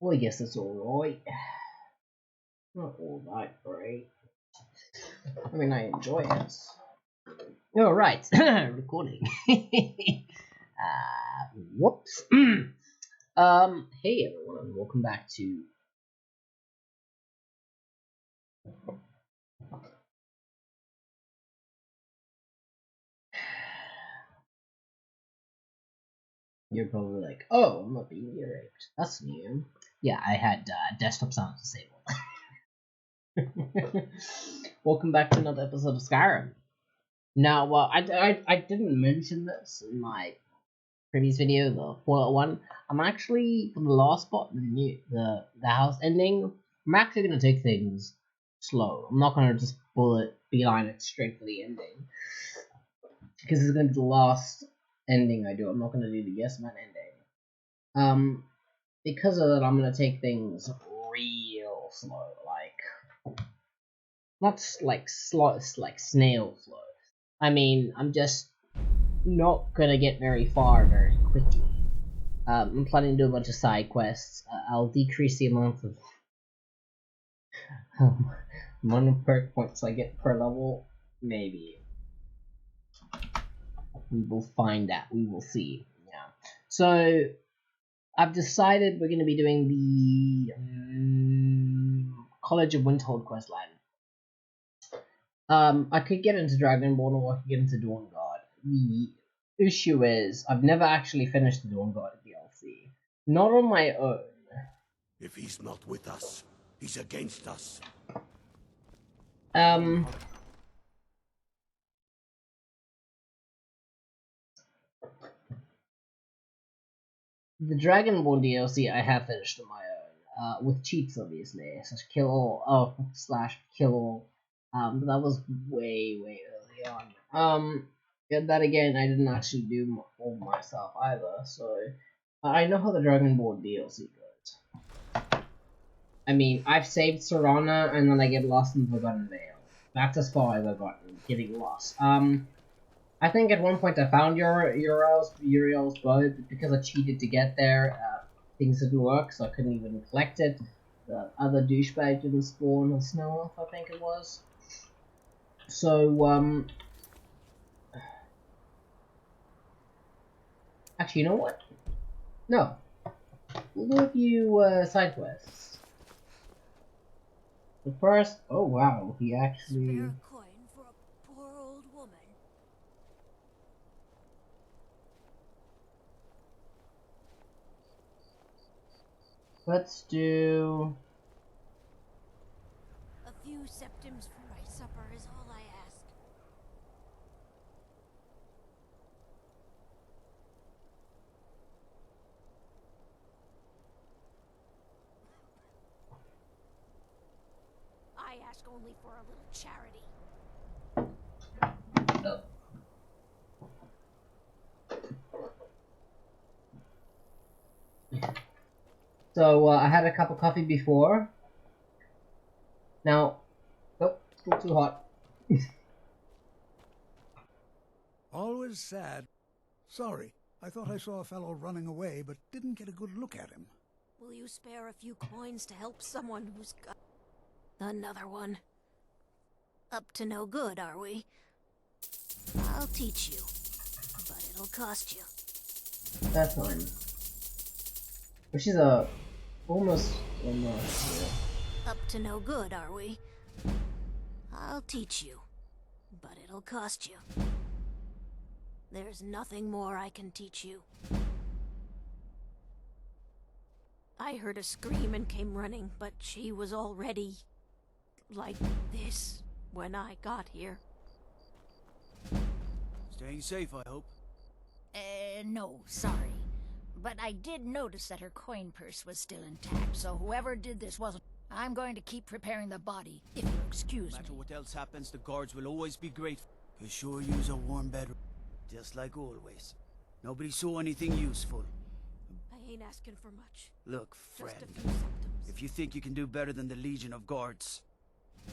Well, I guess it's alright. Not all that great. I mean, I enjoy it. Oh, right. Recording. Whoops. Hey everyone, and welcome back to... You're probably like, oh, I'm not being ear raped. That's new. Yeah, I had desktop sound disabled. Welcome back to another episode of Skyrim. Now, well, I didn't mention this in my previous video, the Fallout one. I'm actually, for the last spot, the house ending, I'm actually gonna take things slow. I'm not gonna just beeline it straight for the ending, because it's gonna be the last ending I do. I'm not gonna do the Yes Man ending. Because of that, I'm gonna take things real slow, like not like snail slow. I mean, I'm just not gonna get very far very quickly. I'm planning to do a bunch of side quests. I'll decrease the amount of perk points I get per level. Maybe. We will find out. We will see. Yeah. So I've decided we're going to be doing the College of Windhelms questline. I could get into Dragonborn or I could get into Dawnguard. The issue is I've never actually finished the Dawnguard DLC. Not on my own. If he's not with us, he's against us. The Dragonborn DLC I have finished on my own, with cheats obviously, /kill all. But that was way early on. And that again, I didn't actually do all myself either, so I know how the Dragonborn DLC goes. I mean, I've saved Serana and then I get lost in the Forgotten Vale. That's as far as I've gotten, getting lost. I think at one point I found Uriel's bow, but because I cheated to get there, things didn't work, so I couldn't even collect it. The other douchebag didn't spawn a snow off, I think it was. So, actually, you know what? No. We'll do a few, side quests. But first, oh wow, he actually... Spare a coin for a poor old woman. Let's do... A few septims for my supper is all I ask. I ask only for a little charity. So, I had a cup of coffee before. Now, nope, still too hot. Always sad. Sorry, I thought I saw a fellow running away, but didn't get a good look at him. Will you spare a few coins to help someone who's got... Another one. Up to no good, are we? I'll teach you, but it'll cost you. That's fine. Which is a... almost... yeah. Up to no good, are we? I'll teach you, but it'll cost you. There's nothing more I can teach you. I heard a scream and came running, but she was already... like this when I got here. Staying safe, I hope. No, sorry. But I did notice that her coin purse was still intact, so whoever did this wasn't... I'm going to keep preparing the body, if you'll excuse No matter me. what else happens, the guards will always be grateful. You sure use a warm bed, just like always. Nobody saw anything useful. I ain't asking for much. Look, Just friend, a few symptoms. if you think you can do better than the Legion of Guards,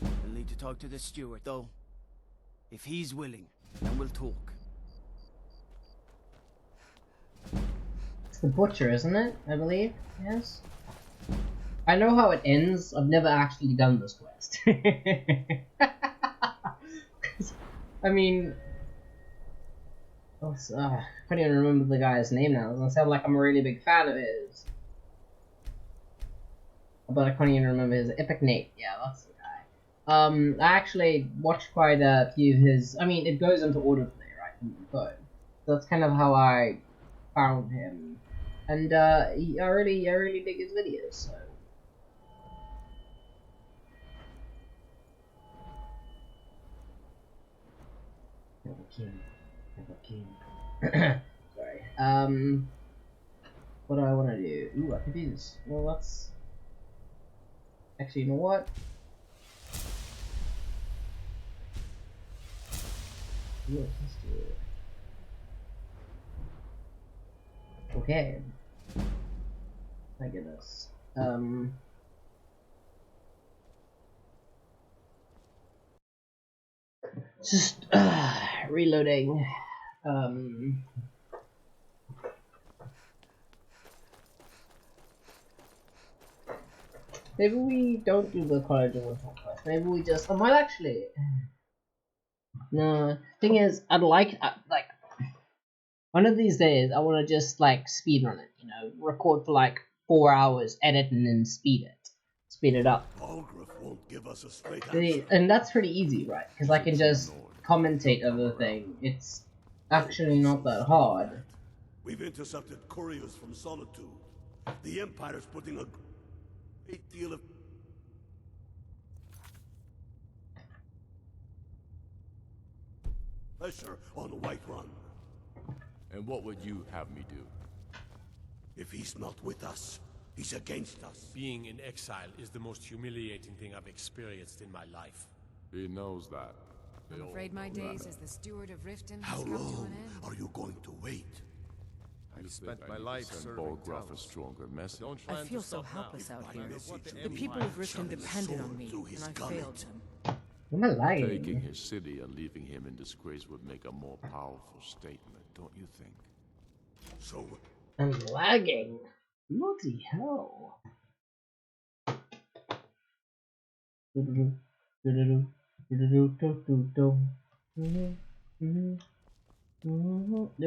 you'll need to talk to the steward, though. If he's willing, then we'll talk. It's the butcher, isn't it? I believe? Yes? I know how it ends. I've never actually done this quest. I mean, I can't even remember the guy's name now. It's gonna sound like I'm a really big fan of his. But I can't even remember his Epic Nate. Yeah, that's the guy. I actually watched quite a few of his. I mean, it goes into autoplay, right, from the phone. So that's kind of how I found him, and I really dig his videos. So. Sorry. What do I want to do? Ooh, I could do this. Well, let's. Actually, you know what? Yeah, let's do it. Okay. My goodness. Just reloading. Maybe we don't do the College of Windhelms quest. Maybe we just. I might actually. No. Thing is, I'd like one of these days. I want to just like speedrun it. You know, record for like 4 hours, edit, and then speed it up. Balgruuf won't give us a straight answer. And that's pretty easy, right? Because I can just commentate over the thing. It's actually not that hard. We've intercepted couriers from Solitude. The Empire's putting a great deal of pressure on Whiterun. And what would you have me do? If he's not with us, he's against us. Being in exile is the most humiliating thing I've experienced in my life. He knows that. I'm afraid my days as the steward of Riften How has come to long an end. are you going to wait? I spent my life serving Balgruuf a stronger message. I feel so helpless out here. The people of Riften depended on me, and I failed them. Am I lagging? Taking his city and leaving him in disgrace would make a more powerful statement, don't you think? So I'm lagging. Bloody hell. There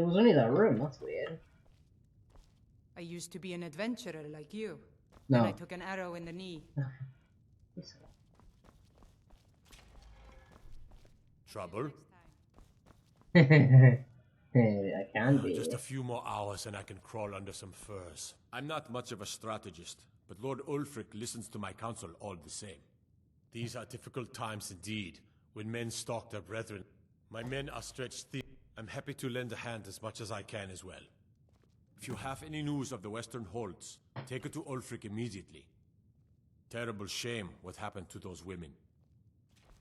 was only that room, that's weird. I used to be an adventurer like you. No. And I took an arrow in the knee. Trouble? I can be. Just a few more hours and I can crawl under some furs. I'm not much of a strategist, but Lord Ulfric listens to my counsel all the same. These are difficult times indeed, when men stalk their brethren. My men are stretched thin. I'm happy to lend a hand as much as I can as well. If you have any news of the Western Holds, take it to Ulfric immediately. Terrible shame what happened to those women.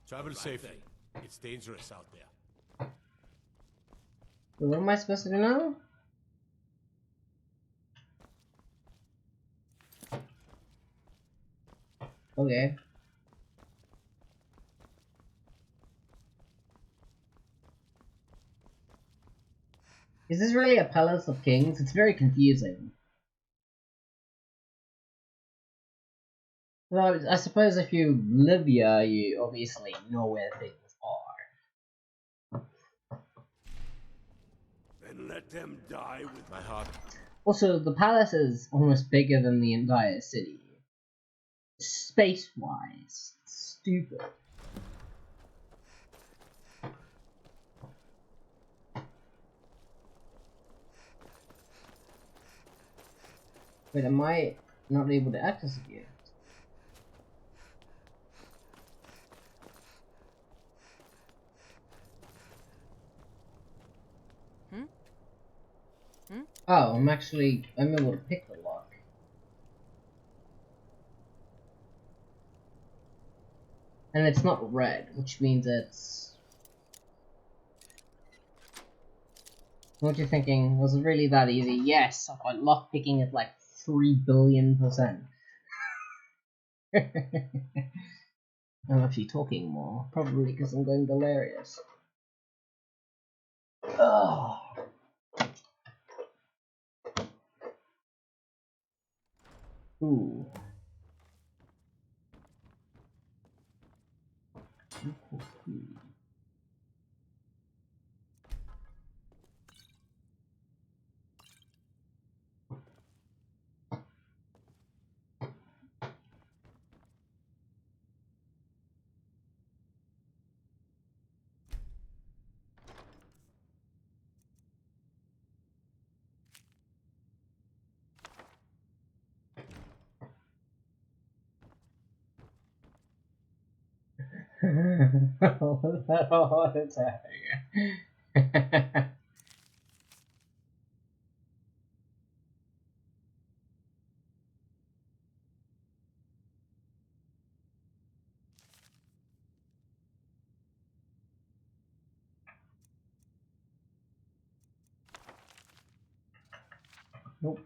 Travel safely. It's dangerous out there. What am I supposed to do now? Okay. Is this really a Palace of Kings? It's very confusing. Well, I suppose if you live here, you obviously know where things are. then let them die with My heart. Also, the palace is almost bigger than the entire city. Space-wise, it's stupid. Wait, am I not able to access it yet? Oh, I'm able to pick the lock. And it's not red, which means it's... What you thinking? Was it really that easy? Yes, I got lockpicking at like 3 billion%. I'm actually talking more, probably because I'm going delirious. Ugh. Ooh. Was that a heart attack? Nope.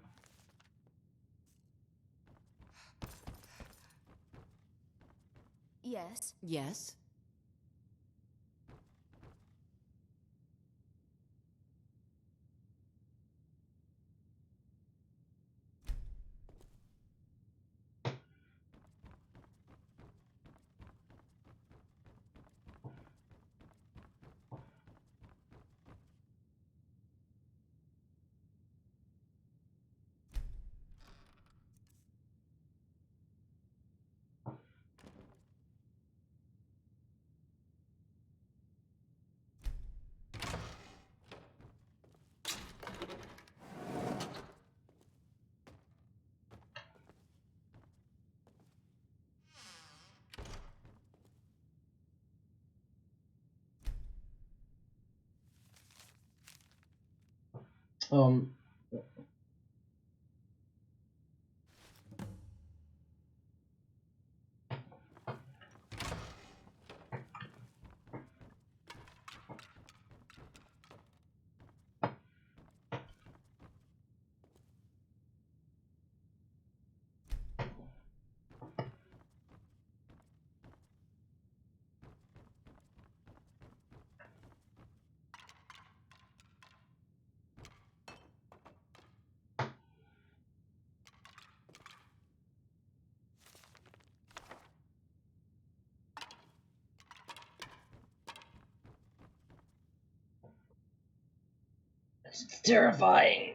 Yes. Yes? Um. It's terrifying.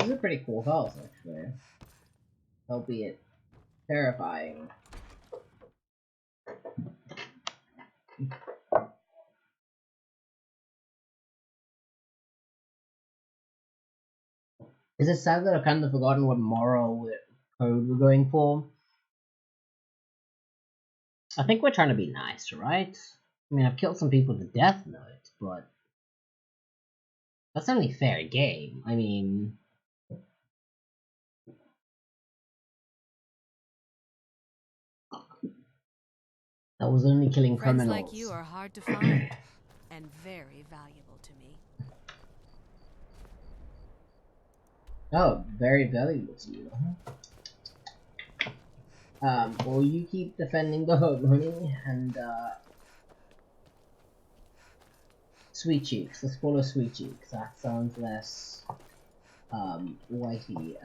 These are pretty cool house, actually. Albeit terrifying. Is it sad that I've kind of forgotten what moral code we're going for? I think we're trying to be nice, right? I mean, I've killed some people to death note, but that's only fair game. I mean, that was only killing Friends criminals. like you are hard to find, and very valuable to me. Oh, very valuable to you. Will you keep defending the home, honey? And, Sweet Cheeks. Let's follow Sweet Cheeks. That sounds less, whitey.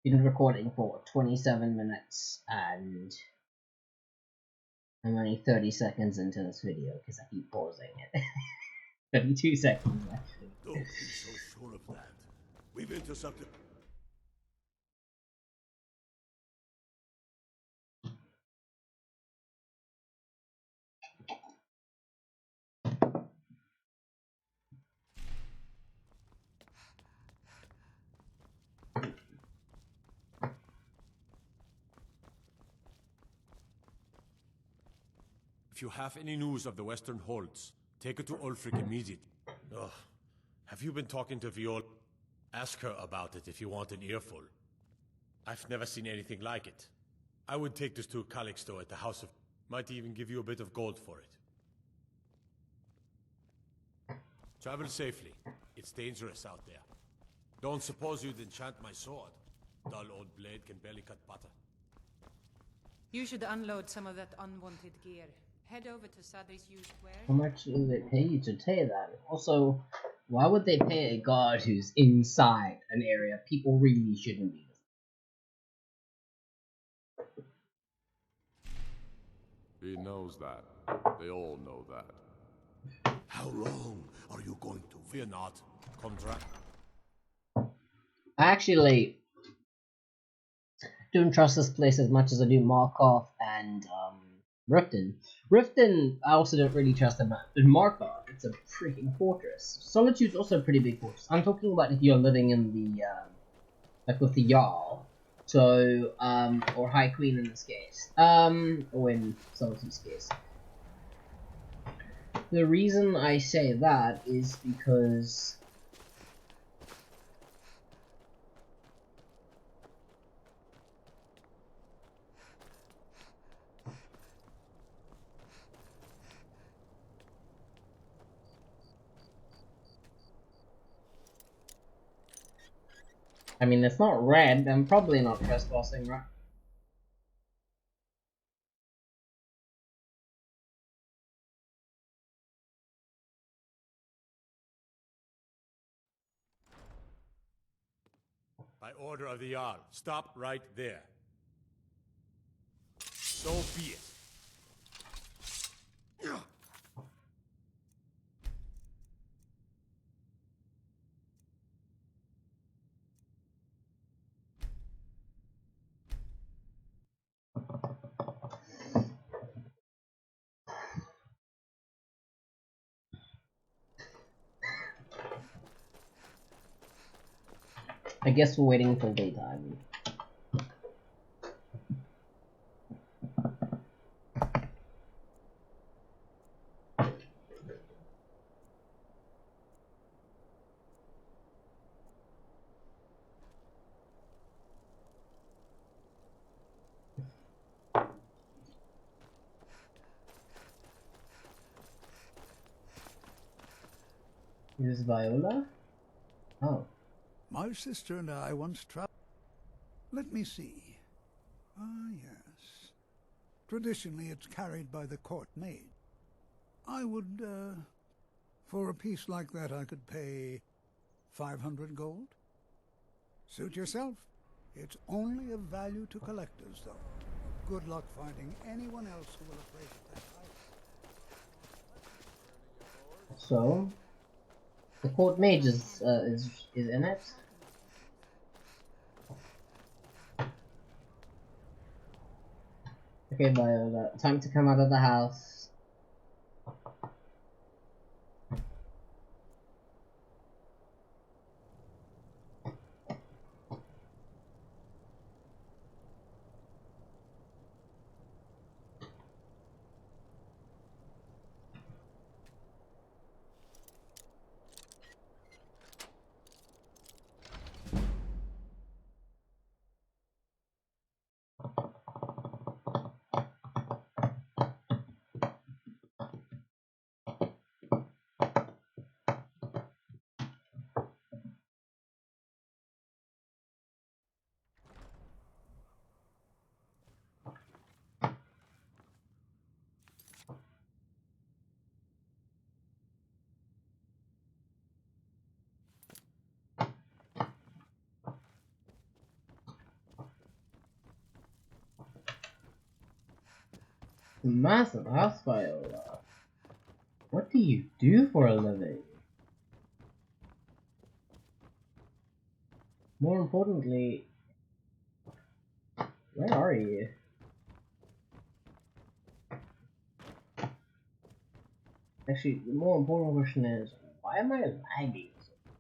Been recording for 27 minutes and I'm only 30 seconds into this video because I keep pausing it. 32 seconds actually. Don't be so sure of that. We've intercepted. If you have any news of the Western Holds, take it to Ulfric immediately. Ugh. Have you been talking to Viola? Ask her about it if you want an earful. I've never seen anything like it. I would take this to Calixto at the House of... Might even give you a bit of gold for it. Travel safely. It's dangerous out there. Don't suppose you'd enchant my sword. Dull old blade can barely cut butter. You should unload some of that unwanted gear. Head over to Sadri's used wares. How much do they pay you to take that? Also, why would they pay a guard who's inside an area people really shouldn't be? He knows that. They all know that. How long are you going to Fear not. Contract. I actually don't trust this place as much as I do Markov and Riften. Riften, I also don't really trust them. But Markov, it's a freaking fortress. Solitude's also a pretty big fortress. I'm talking about if you're living in the like with the Jarl, so or High Queen in this case, or in Solitude's case. The reason I say that is because I mean, it's not red. I'm probably not trespassing, right? By order of the Jarl, stop right there. So be it. I guess we're waiting until daytime. Is Viola? Oh. My sister and I once traveled. Let me see. Ah, yes. Traditionally, it's carried by the court maid. I would, for a piece like that, I could pay 500 gold. Suit yourself. It's only of value to collectors, though. Good luck finding anyone else who will appraise it that high. So, the court mage is in it. Okay, Viola, time to come out of the house. Massive house, Viola. What do you do for a living? More importantly, where are you? Actually, the more important question is, why am I lagging so much?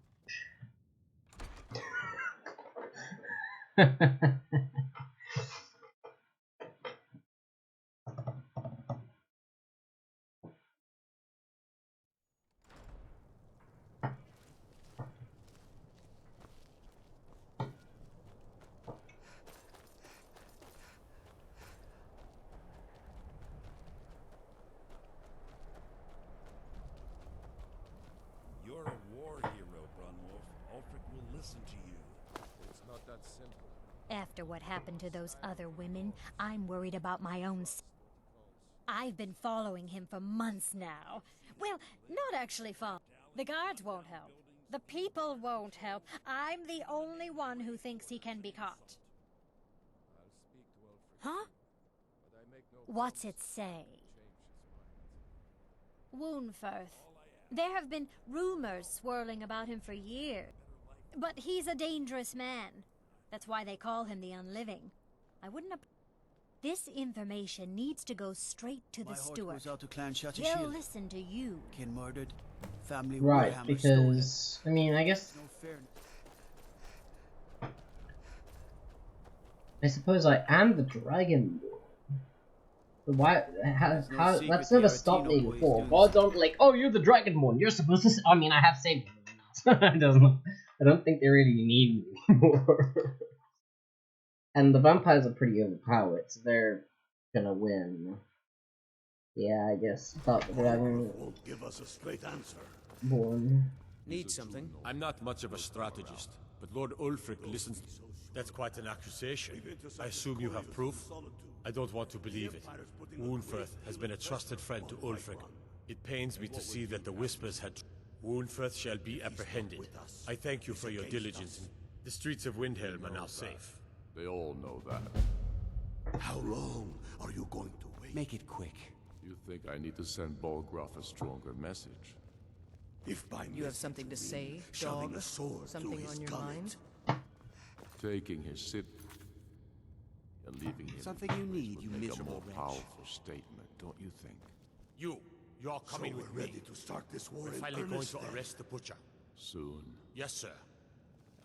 You're a war hero, Brunwolf. Ulfric will listen to you. It's not that simple. After what happened to those other women, I'm worried about my own I've been following him for months now. Well, not actually follow. The guards won't help. The people won't help. I'm the only one who thinks he can be caught. Huh? What's it say? Woundfirth. There have been rumors swirling about him for years. But he's a dangerous man. That's why they call him the Unliving. I wouldn't have... This information needs to go straight to the steward. Goes out to Clan Shatter He'll Shield. listen to you. Kin murdered. Family Right, Warhammer because I mean, I guess stolen. No fairness. I suppose I am the Dragonborn. But why? How? That's never stopped me before. Gods aren't like, oh, you're the Dragonborn. You're supposed to. I mean, I have saved everyone else. I don't think they really need me anymore. And the vampires are pretty overpowered, so they're gonna win. Yeah, I guess. Thought the dragon won't give us a straight answer. born. Need something? I'm not much of a strategist, but Lord Ulfric listens. That's quite an accusation. I assume you have proof? I don't want to believe it. Woundfirth has been a trusted friend to Ulfric. It pains me to see that the Whispers had... Woundfirth shall be apprehended. I thank you for your diligence. The streets of Windhelm are now safe. They all know that. How long are you going to wait? Make it quick. You think I need to send Bolgraf a stronger message? If by You have something to say, dog? Something on your mind? Taking his city and leaving him. Something you need, you make a miserable more wretch. powerful statement, don't you think? You're coming with ready me. to start this war We're in finally going earnest, to then? arrest the butcher. Soon. Yes, sir.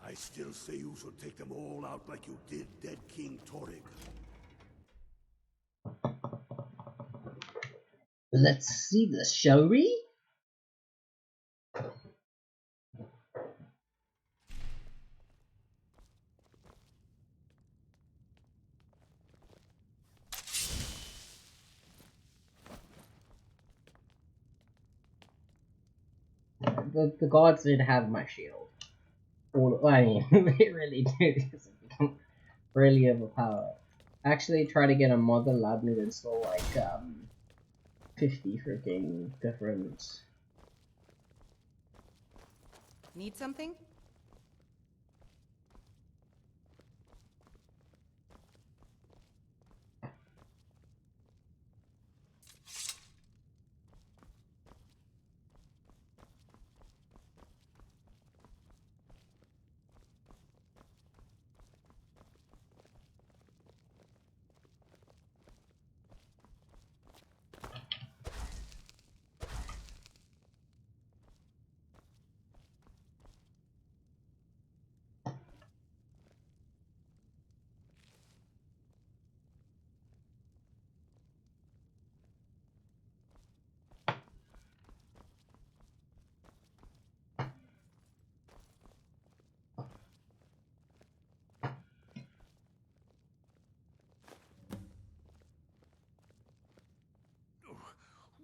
I still say you should take them all out like you did dead King Torrig. Let's see this, shall we? The gods did have my shield. I mean, they really do, because it become really overpowered. Actually, try to get a mother lab and install like 50 freaking different. Need something?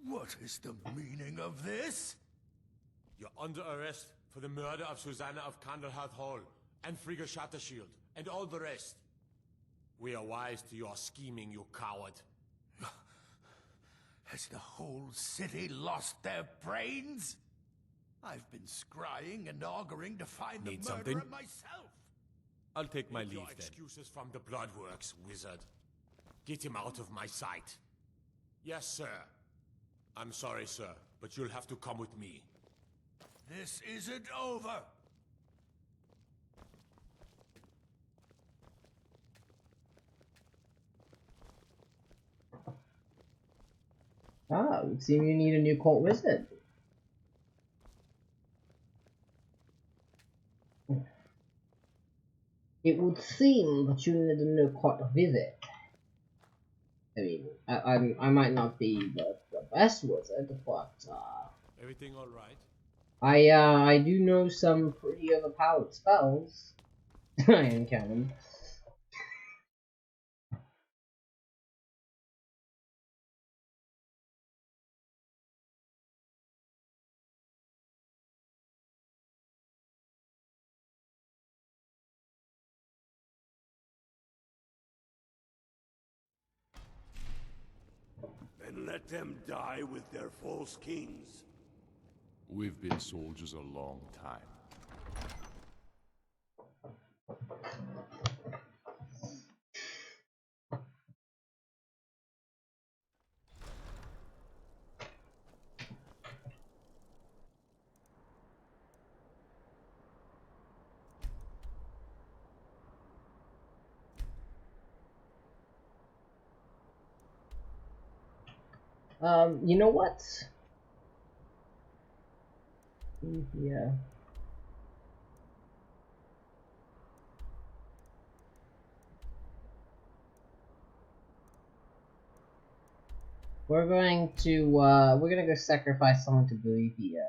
What is the meaning of this? You're under arrest for the murder of Susanna of Candlehearth Hall, and Frigga Shattershield, and all the rest. We are wise to your scheming, you coward. Has the whole city lost their brains? I've been scrying and auguring to find Need the murderer something? myself. I'll take my leave your then. Excuses from the Bloodworks, wizard. Get him out of my sight. Yes, sir. I'm sorry, sir, but you'll have to come with me. This isn't over. Ah, it would seem you need a new court wizard. It would seem that you need a new court visit. I mean, I might not be the best wizard, but Everything all right? I do know some pretty overpowered spells. I am counting. and let them die with their false kings. We've been soldiers a long time. You know what? Yeah. We're gonna go sacrifice someone to Bolivia.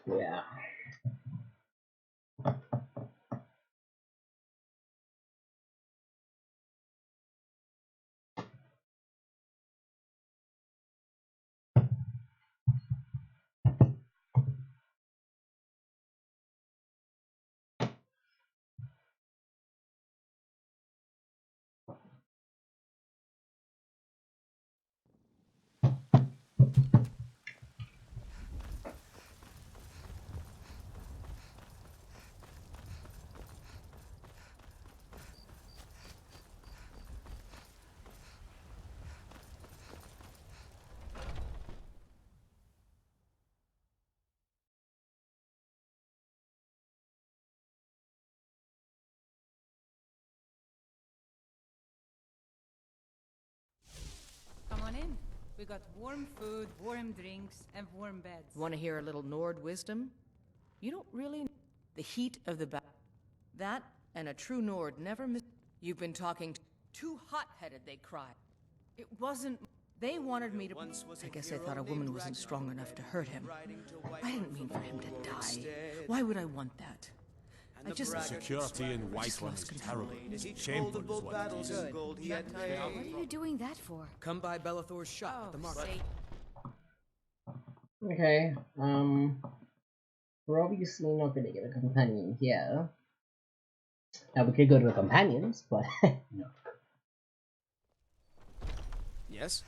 Yeah. Come on in. We got warm food, warm drinks, and warm beds. Want to hear a little Nord wisdom? You don't really know the heat of the battle. That and a true Nord never miss. You've been talking too hot-headed, they cried. It wasn't. They wanted me to. I guess I thought a woman wasn't strong enough to hurt him. I didn't mean for him to die. Why would I want that? I just. The security in White One is terrible. Shameful is what it is. What are you doing that for? Come by Bellathor's shop at the market. Okay. We're obviously not gonna get a companion here. Now we could go to the companions, but no. Yes?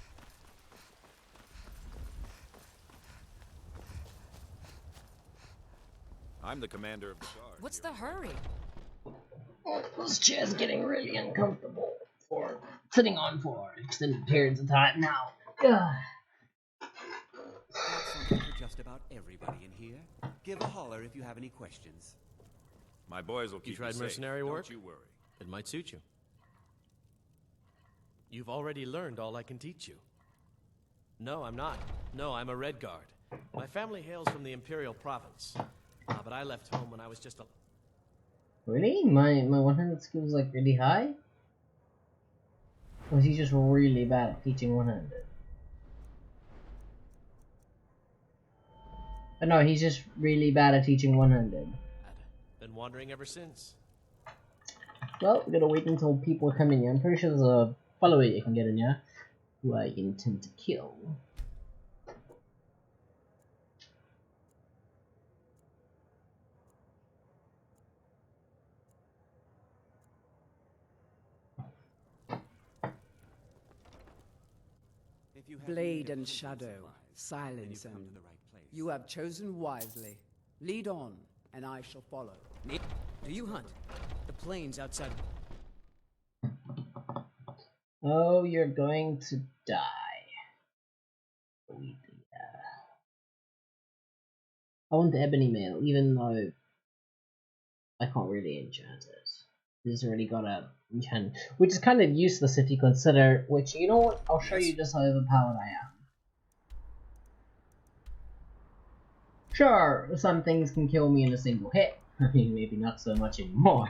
I'm the commander of the guard. What's the hurry? Oh, this chair's getting really uncomfortable for sitting on for extended periods of time now. Ugh. Got something for just about everybody in here. Give a holler if you have any questions. My boys will keep you tried safe. mercenary work? Don't you worry. It might suit you. You've already learned all I can teach you. No, I'm not. No, I'm a Red Guard. My family hails from the Imperial Province. But I left home when I was just a... Really? My one-handed skill is like really high? Or is he just really bad at teaching one-handed? But no, he's just really bad at teaching one-handed. Been wandering ever since. Well, we're gonna wait until people come in here. I'm pretty sure there's a follower you can get in here who I intend to kill. Blade and shadow, silence and you have chosen wisely. Lead on, and I shall follow. Do you hunt? The plains outside. Oh, you're going to die. I want the ebony mail, even though I can't really enchant it. It's already got a enchant, which is kind of useless if you consider. Which, you know what? I'll show you just how overpowered I am. Sure, some things can kill me in a single hit. I mean, maybe not so much anymore.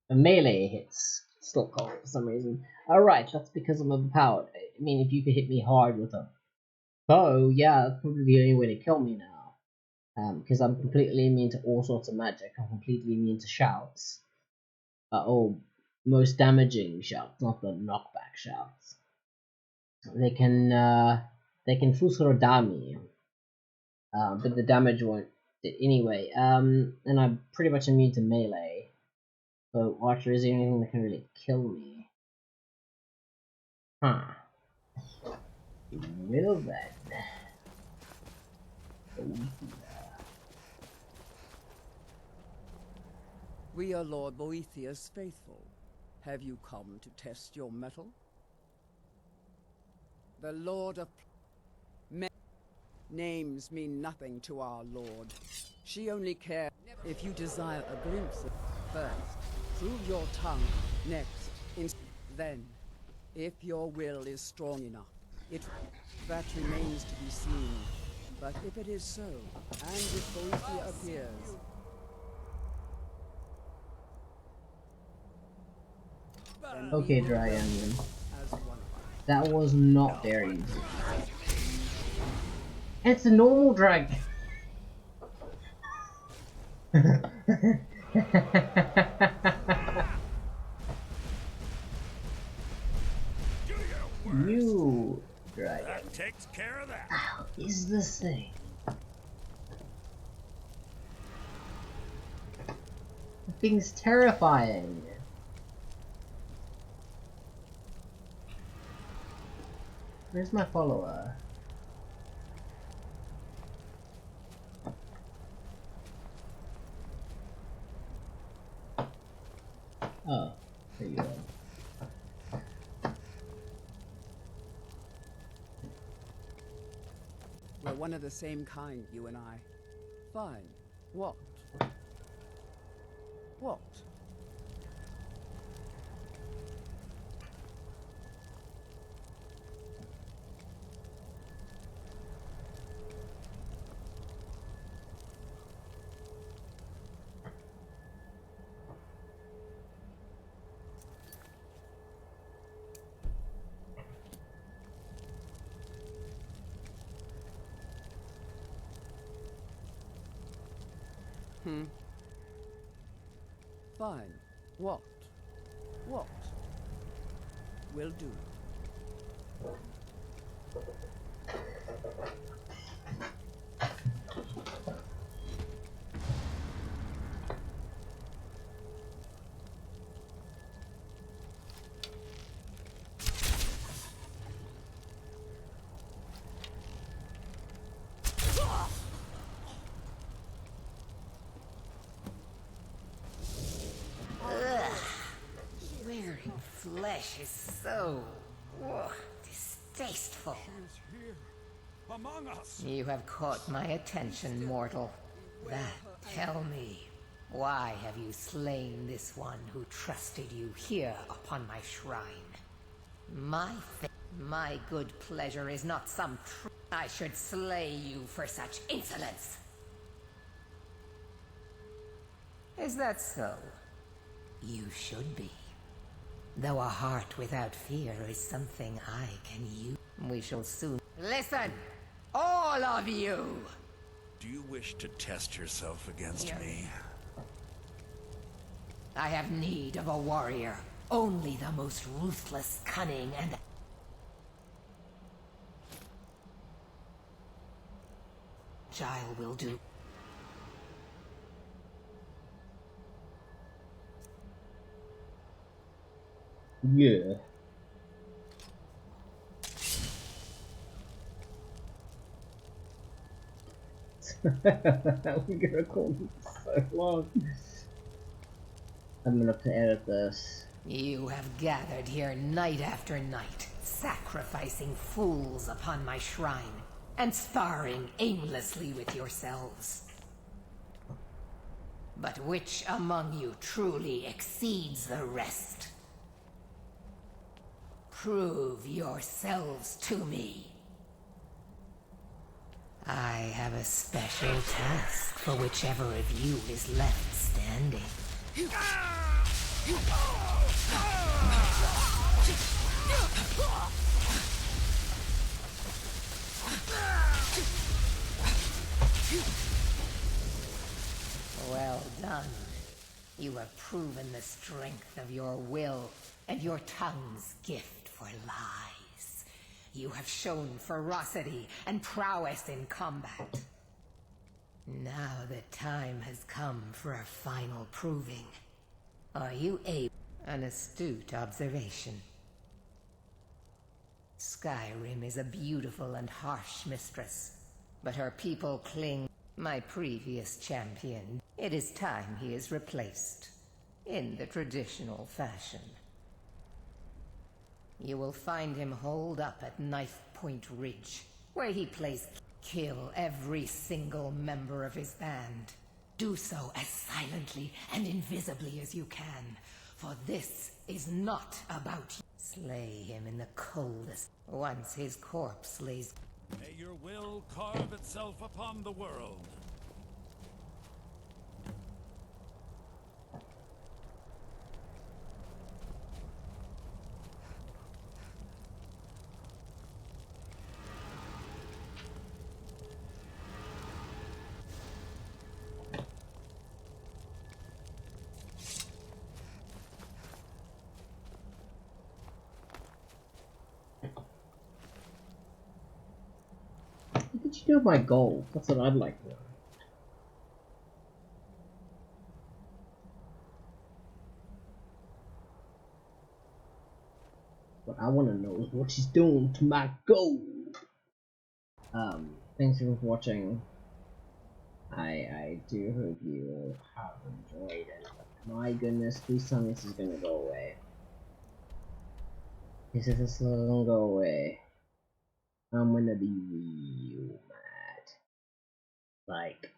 The melee hits still can't for some reason. Alright, that's because I'm overpowered. I mean, if you could hit me hard with a bow, yeah, that's probably the only way to kill me now. Because I'm completely immune to all sorts of magic. I'm completely immune to shouts. Or most damaging shouts, not the knockback shouts. They can full sort of damn me. But the damage won't anyway. And I'm pretty much immune to melee. But Watcher is the only thing that can really kill me. Huh. Well then. We are Lord Boethiah's faithful. Have you come to test your mettle? The Lord of names mean nothing to our Lord. She only cares if you desire a glimpse of first. Prove your tongue next. Then, if your will is strong enough, that remains to be seen. But if it is so, and if Boethia appears, okay, Dragon. That was not very easy. It's a normal dragon. You dragon. That takes care of that. How is this thing? The thing's terrifying. Where's my follower? Oh, there you go. we're one of the same kind, you and I. Fine. What? What? Fine. What? What? Will do. Wearing flesh is so distasteful. She is here, among us. You have caught my attention, mortal. Tell me, why have you slain this one who trusted you here upon my shrine? My good pleasure is not some I should slay you for such insolence. Is that so? You should be. Though a heart without fear is something I can use. We shall soon... Listen! All of you! Do you wish to test yourself against me? I have need of a warrior. Only the most ruthless, cunning, and... Agile will do. Yeah. We're gonna call this so long. I'm gonna have to edit this. You have gathered here night after night, sacrificing fools upon my shrine, and sparring aimlessly with yourselves. But which among you truly exceeds the rest? Prove yourselves to me. I have a special task for whichever of you is left standing. Well done. You have proven the strength of your will and your tongue's gift for lies. You have shown ferocity and prowess in combat. Now the time has come for a final proving. Are you able? An astute observation. Skyrim is a beautiful and harsh mistress, but her people cling. My previous champion. It is time he is replaced, in the traditional fashion. You will find him holed up at Knife Point Ridge, where he plays kill every single member of his band. Do so as silently and invisibly as you can, for this is not about you. Slay him in the coldest. Once his corpse lays... May your will carve itself upon the world. What did you do with my gold? That's what I'd like to know. What I want to know is what she's doing to my gold. Thanks for watching. I do hope you have enjoyed it. My goodness, please tell me this is gonna go away. Because if this doesn't go away, I'm gonna be real mad. Like,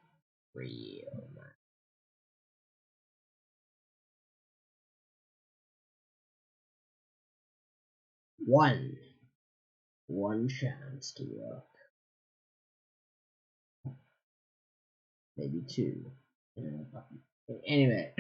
real mad. One chance to work. Maybe two. Anyway.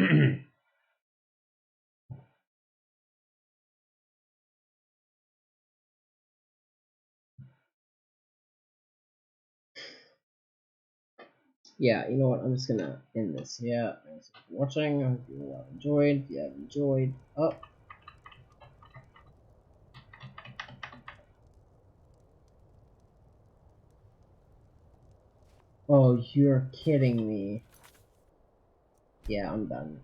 Yeah, you know what? I'm just gonna end this here. Thanks for watching. I hope you all have enjoyed. If you have enjoyed, oh, you're kidding me. Yeah, I'm done.